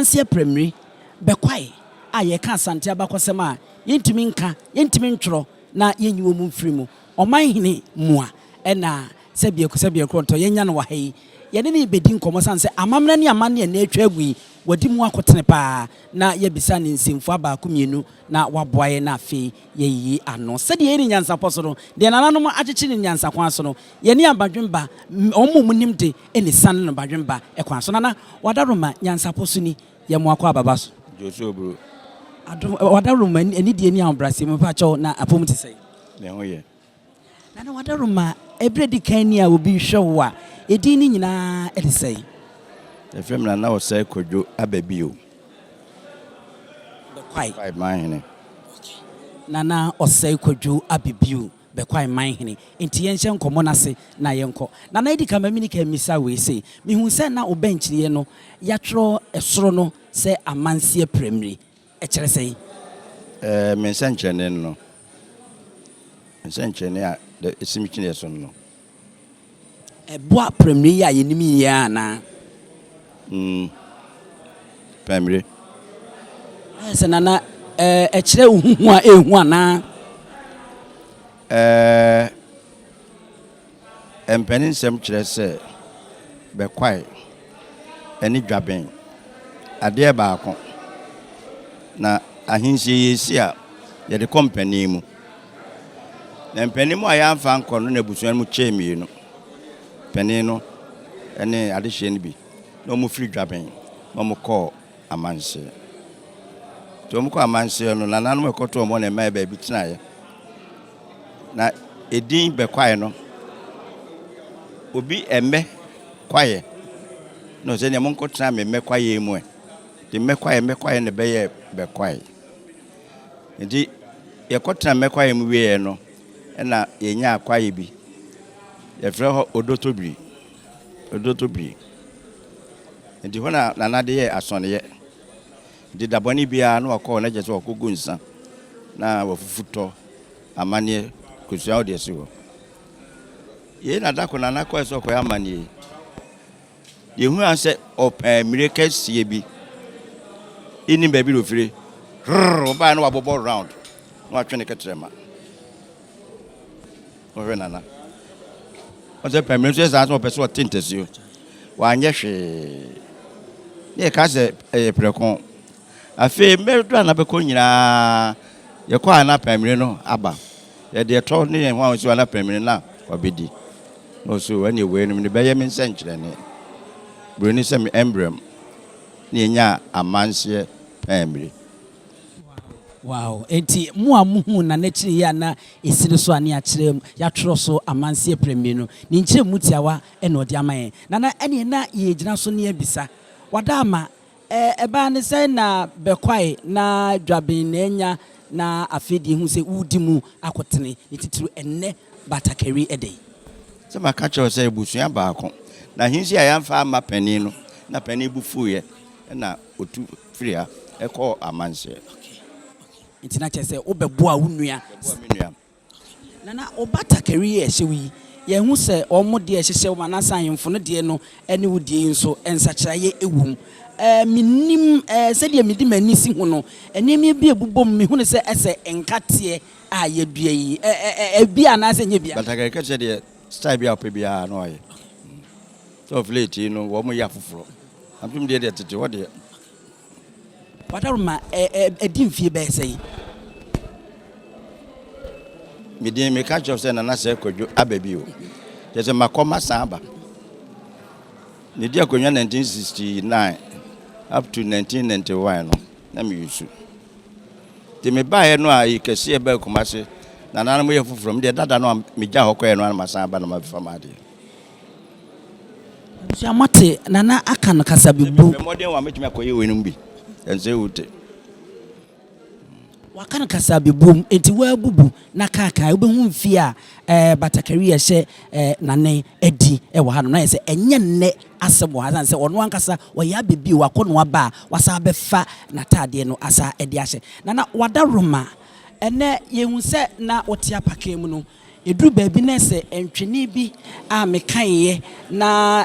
Amansie Pramire bekwai a ye ka asante abakosem a yentimi nka yentimi ntworo na yenyiwo mu mfiri mu Manhene mua ena sebie kronto yenya no wahayi yene ne bedi nkomo sanse amamna ne amane na atwa agui wadi mu akotene pa na yebisa ne nsimfu abaako mienu na waboaye na afi yeyi ano sede yeni Nyansapo so no de nananom agyeche ne Nyansakwan so no yene abadwemba omo nimde ene san no badwemba ekwan so nana wadaroma Nyansapo so ni yemo akwa ababa so Joso bro wadaroma eni de ni ambrase mo pa cho na apom ti sei ne ho ye nana wadaroma ebredi kan ni a obi hwe wo a edi ni nyina ede sei efem na osai kodwo ababio bekwai Manhene nana osai kodwo ababio bekwai Manhene enti yenhye nkomo nase na yenko nana edi ka mamini ka misa we sei mihu se na obenchire no yatro esoro no se Amansie Pramire kire sei mensanchene no mensanchene a de esimchine yeso no boa Pramire ya yenimi ya na Pramire se nana kire uhu a ehu ana empenin sem kire se bekwai eni dwaben ade baako na ahinsie yesi a ye de company mu na mpani mu ayamfa nkono na busuan mu chemi no pani no ene ade hye ne bi no mu free dwaben no mu call Amansie to mu call Amansie no na nanu ekoto mo na mai ba bi tinaye na edin bekwai no obi emme kwaye no se ne mo nkotena me kwaye mu e de mekwaye ne beye bekwai ndi yekotena mekwaye mu wiye no na yenya akwaye bi yefre ho odotobri ndi hona nanade ye asone ye ndi daboni bia na wakọ na jeso okogu nsa na wafufuto amanie kusua ode siwo ye na dako na nakọ eso ko amanie ye hu ase Pramire kasie bi ini baby do free oba na wabobo round no atwene ketrema o nana o se Pramire so za so person tintesio wa anye hwe ye ka se prekon afi medu na be ko nyina ye kwa na Pramire no aba ye de to ne ho so na Pramire na obedi no so ani we no ne be ye mensenkyere ne broni se me emblem nya Amansie Pramire. Wow, enti mu amuhu na nekiri ya na esiri so ani akire ya tworo so Amansie Pramire no ni nkire mutiawa ene odi amaye na ene na ye gina so ne abisa wada ama eba ne sai na bekwai na dwaben na enya na afedi hu se udi mu akotene titiru enne batakari ede se maka say busua baako na hinsi ayamfa ama pani no na pani bufuye na otu fria eko Amansie itina chese obeboa wunua nana obatakari ye hyewi ye hu se omo de hyehye wo manasa ahemfo no de no ene wudie nso ensakiraye ewum minim se de midi mani si hu no enemi bi ebubom mi hu ne se ese enkate a ye dua yi bi anase nye bia batakari ka che de style bia opebia no aye so flate no wo mo ya foforo ampim de tete wo de wadaruma edimfie be sei midin me catch up say na se kodwo ababi o je se makoma samba ne dia konwa 1969 up to 1991 no na me yusu te me bae no a ikese e ba kumase na nanu mo ye foforo me de dada no me gya hokoye no na samba na ma fama de Siamate nana aka no kasa bibu modern wa metumi akoye wenum bi ense ute waka no kasa bibu enti wa bubu na kaka obehu mfi a batakari ye hye nane edi e wo ha no na ye se enye nne asebo ha se ono ankasa wo ya bebi wa kono aba wasa befa na tade no asa edi ahye nana wadaroma ene ye hu se na wotia pakemu no eduru baabi na sɛ ntwene bi a mekaeɛ na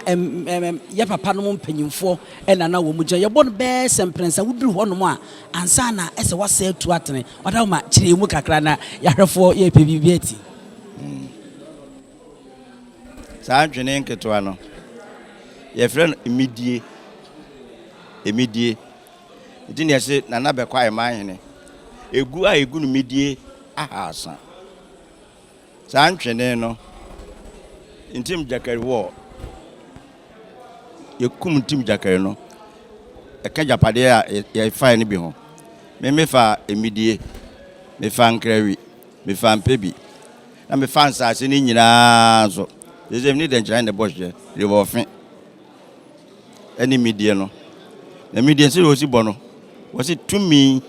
yɛ papa no mpanyimfoɔ ɛna na wɔ mu gya yɛbɔ no bɛɛ sɛ mprɛnsa woduru hɔ nom a ansa na ɛsɛ wasɛ atu atene ɔda ma kyerɛ mu kakra na yɛahwɛfoɔ yɛpɛ biribi ati saa ntwene nketewa no yɛfrɛ no emidie nti ne yɛse nana bɛkɔ Manhene egu a egu no midie ahasa saa ntwene no ntim jakari wɔ yɛkum ntim jakari no ɛka japade a yɛfa ne bi ho mefa emidie mefa nkrawi mefa mpebi na mefa nsase ne nyinaa so yɛsɛ ni de nkyerɛ ne bɔhwɛ rewɔfe ɛne midie no na midie sɛ wɔsi bɔ no wɔsi tumi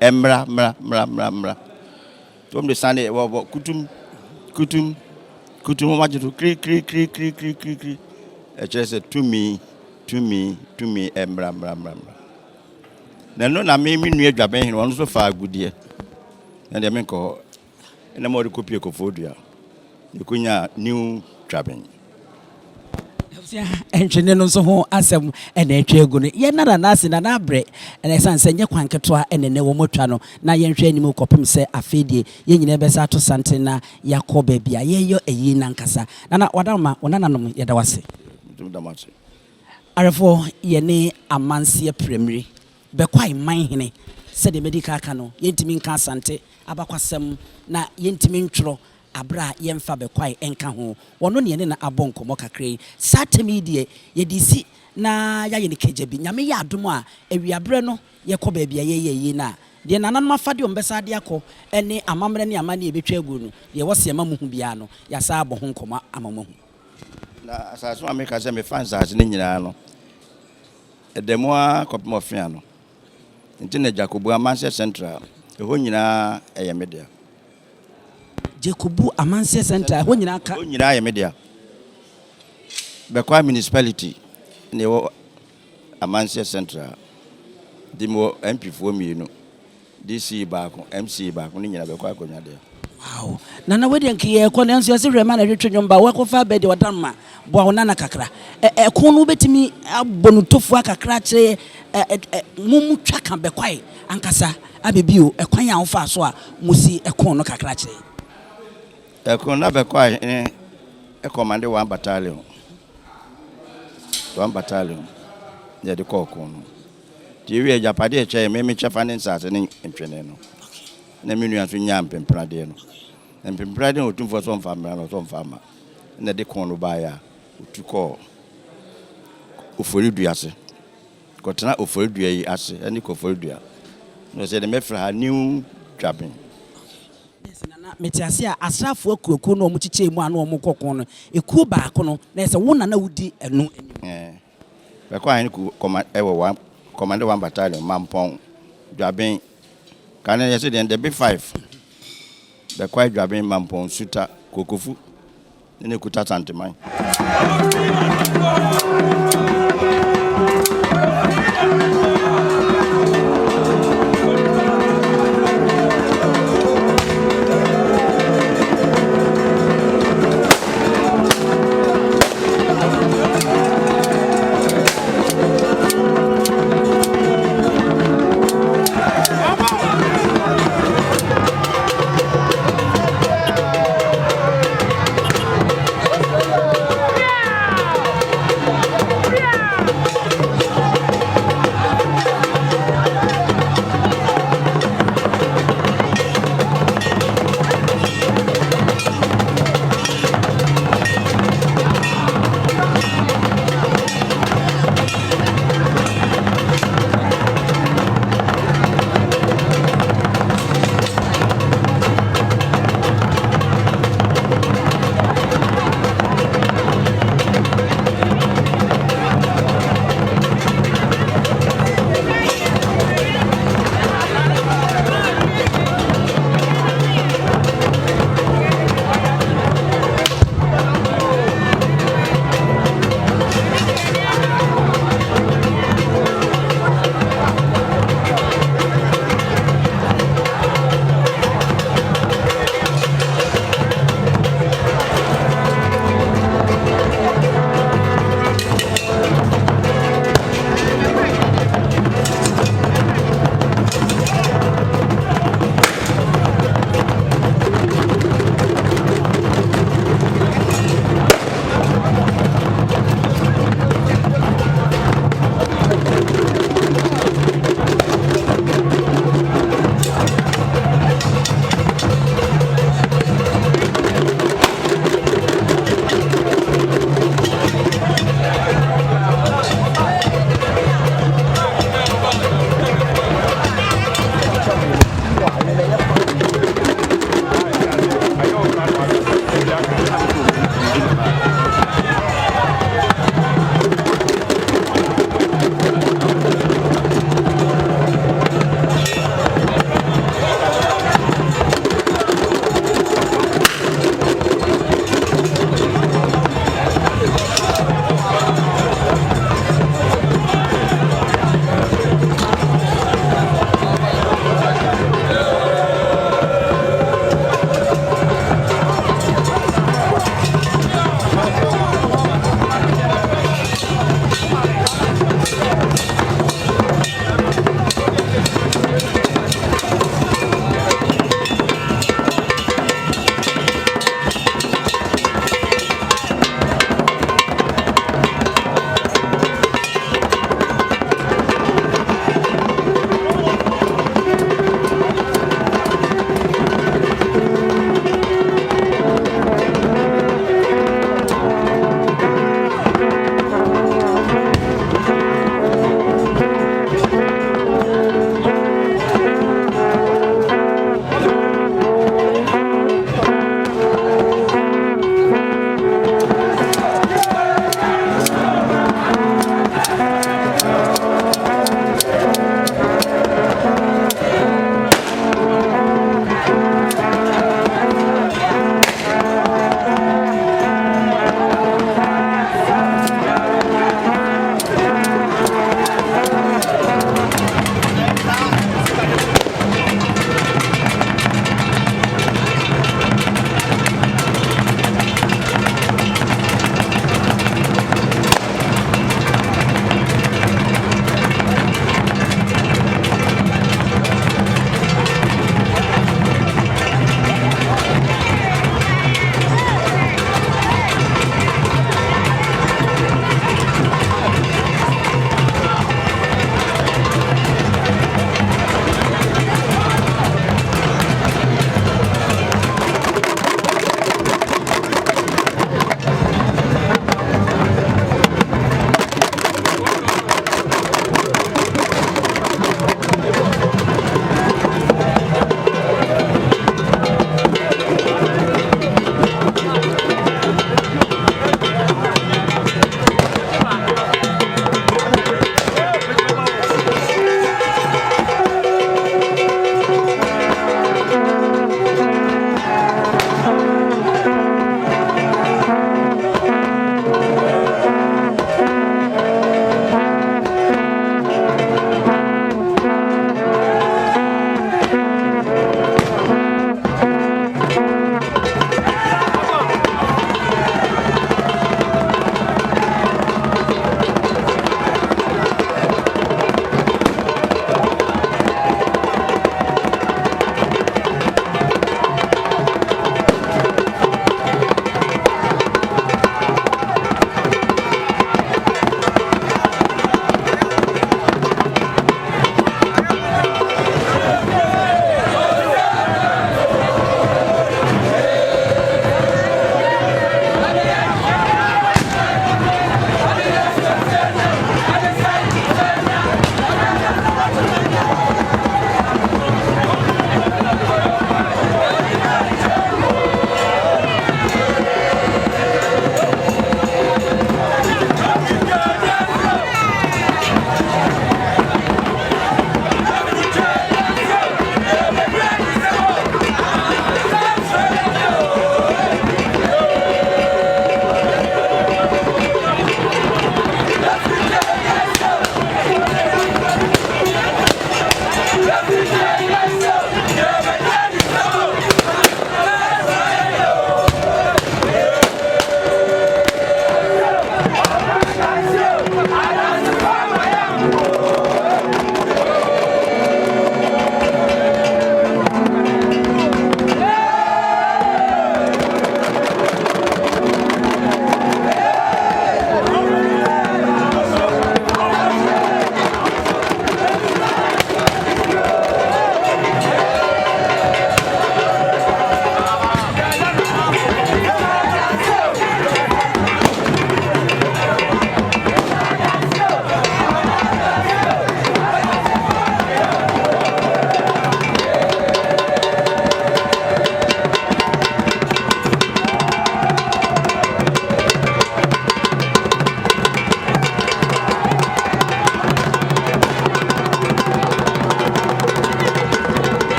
emra tom de sane wo kutum majitu kri e chere se tumi emra na no na me nu adwaben hin won so fa agudie na de me ko na mo de kopie ko fodua ekunya new dwaben entwene no so ho asem ena etwa egu no ye nara na ase na na abre ena sanse nye kwanketoa ena ne wo motwa no na ye nhwe anim kopem se afedie ye nyine besa to sante na yakoba bia ye yo eyi nankasa na wadama wonananom ye da wase arefo ye ne Amansie Pramire bekwai Manhene se de medical aka no ye ntimi nka sante abakwasem na ye ntimi ntworo abra yemfa bekwai enka ho wono ne ne na abonkomo kakrai satemi die ye disi na ya ye ne kejebi nyame ya adom a awiabre no ye kɔ ba bia ye na de nananom afade ombesa de akɔ ene amamre ne amane e betwa agu no de wo se amamuhu bia no ya sa abɔ ho nkɔma amamuhu na asaso ameka se me fans ase ne nyina no edemo a kopmo fia no nti na Jacobu Amansie Central ho nyina eye media Jacobu Amansie Central ho nyina ka ho nyina eye media Bekwa municipality ne wo Amansie Central dimo MP fo mienu DC baako MC baako ne nyina Bekwa akonya de wow nana wedi nkiye ko ne nso yesi rema na hwetwe nyomba wakofa bedi wadanma bo wona na kakra ko no betimi abonu tofu akakra kire mumu twaka Bekwai ankasa abebio ekwan ya wofa so a musi ekon no kakra kire ekon na Bekwai command one battalion ya de ko no ti wi ajapade e che me chefa ne nsase ne ntwene no na menu aso nya mpemprade no mpemprade no tumfo so mfamra no so mfama na de kon no ba ya otuko oforidua ase kotena oforidua yi ase ani ko oforidua no se de mefra ha new trapping yes na metiase a asrafo akuku no omuchiche mu anu omukoko no eku ba ko no na se wona na wudi enu anim Bekwa hin ku command one battalion mampon dwaben kan ye se de be 5 Bekwai dwaben mampon suta kokofu ne kuta santeman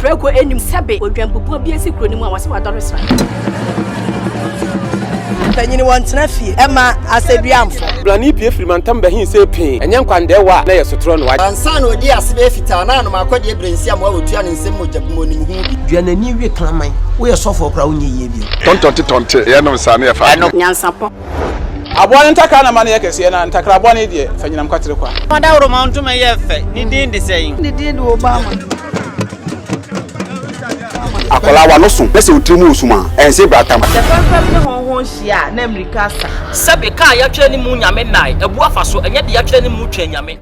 preko enim sebe odwampopo bi esi kuro ni mu a wase wadore sra Tanyini wantena fie ema aseduamfo blani pie frimantam bahin se pin enye nkwande wa na yesotro no wa ansa na odi asebe fita na no makode ebrensi am wa wotua ne nsem mojabmo nim hu bi duanani wie klaman wo ye sofo kra wo nye bi tontonte ye no nsane ye fa Nyansapo aboa ntaka na mane yakese na ntakra aboa ne de fanyinam kwatere kwa mada woro ma ntuma ye fe ni din de sey ni din de Obama akola wa no so pese otrimu osuma ense bratam the first ne honhon hia na America sa sebe ka ya twa ni mu nyame nai ebu afa so enye de ya twa ni mu twa nyame